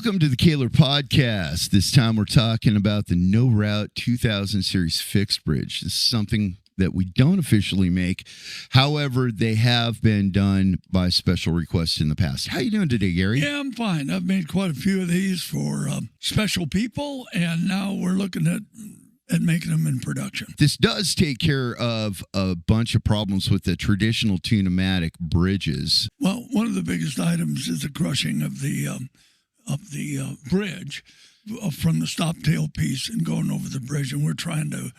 Welcome to the Kahler Podcast. This time we're talking about the No Route 2000 Series fixed bridge. This is something that we don't officially make. However, they have been done by special request in the past. How you doing today, Gary? Yeah, I'm fine. I've made quite a few of these for special people, and now we're looking at making them in production. This does take care of a bunch of problems with the traditional Tune-O-Matic bridges. Well, one of the biggest items is the crushing of the bridge from the stop tailpiece and going over the bridge, and we're trying to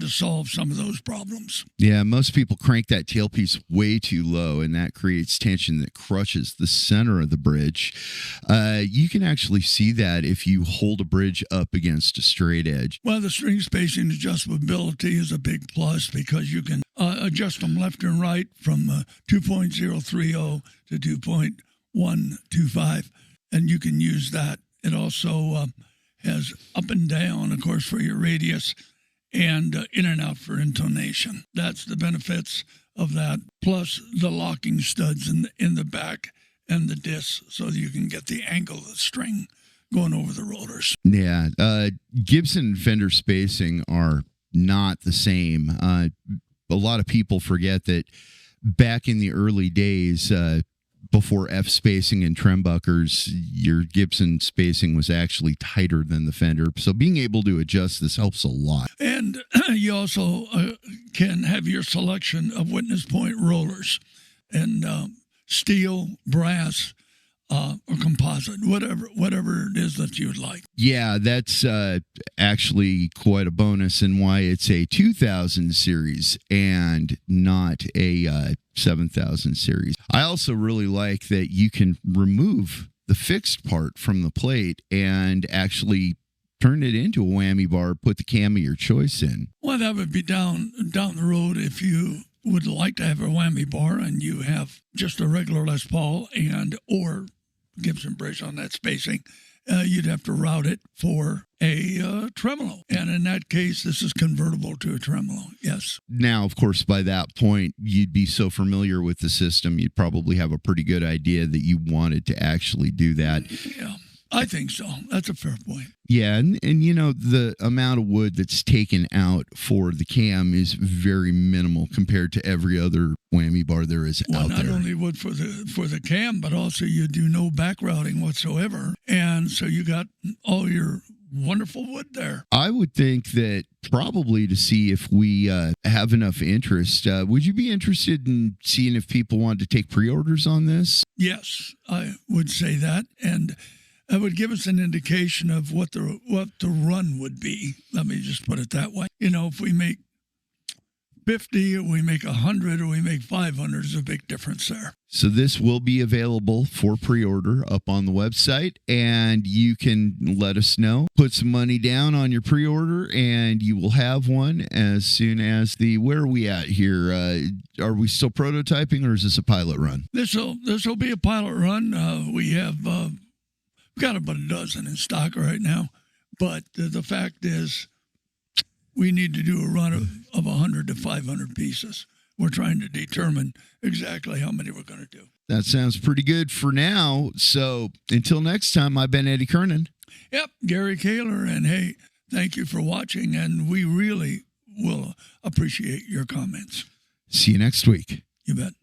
solve some of those problems. Yeah, most people crank that tailpiece way too low, and that creates tension that crushes the center of the bridge. You can actually see that if you hold a bridge up against a straight edge. Well, the string spacing adjustability is a big plus because you can adjust them left and right from 2.030 to 2.125, and you can use that. It also has up and down, of course, for your radius, and in and out for intonation. That's the benefits of that, plus the locking studs in the back and the disc so that you can get the angle of the string going over the rollers. Yeah, Gibson and Fender spacing are not the same. A lot of people forget that back in the early days, before F spacing and trembuckers, your Gibson spacing was actually tighter than the Fender. So being able to adjust this helps a lot. And you also can have your selection of witness point rollers and steel, brass, or composite, whatever it is that you would like. Yeah, that's actually quite a bonus and why it's a 2000 series and not a 7000 series. I also really like that you can remove the fixed part from the plate and actually turn it into a whammy bar, put the cam of your choice in. Well, that would be down the road if you would like to have a whammy bar and you have just a regular Les Paul or Gibson bridge on that spacing. You'd have to route it for a tremolo. And in that case, this is convertible to a tremolo, yes. Now, of course, by that point, you'd be so familiar with the system, you'd probably have a pretty good idea that you wanted to actually do that. Yeah, I think so. That's a fair point. Yeah, and you know, the amount of wood that's taken out for the cam is very minimal compared to every other whammy bar there is out there. Not only wood for the cam, but also you do no back routing whatsoever. And so you got all your wonderful wood there. I would think that probably to see if we have enough interest, would you be interested in seeing if people want to take pre-orders on this? Yes, I would say that. And that would give us an indication of what the run would be. Let me just put it that way. You know, if we make 50 or we make 100 or we make 500, there's a big difference there. So this will be available for pre-order up on the website, and you can let us know. Put some money down on your pre-order, and you will have one as soon as where are we at here? Are we still prototyping, or is this a pilot run? This will be a pilot run. We have we've got about a dozen in stock right now, but the fact is we need to do a run of 100 to 500 pieces. We're trying to determine exactly how many we're going to do. That sounds pretty good for now. So until next time, I've been Eddie Kernan. Yep, Gary Kahler, and hey, thank you for watching, and we really will appreciate your comments. See you next week. You bet.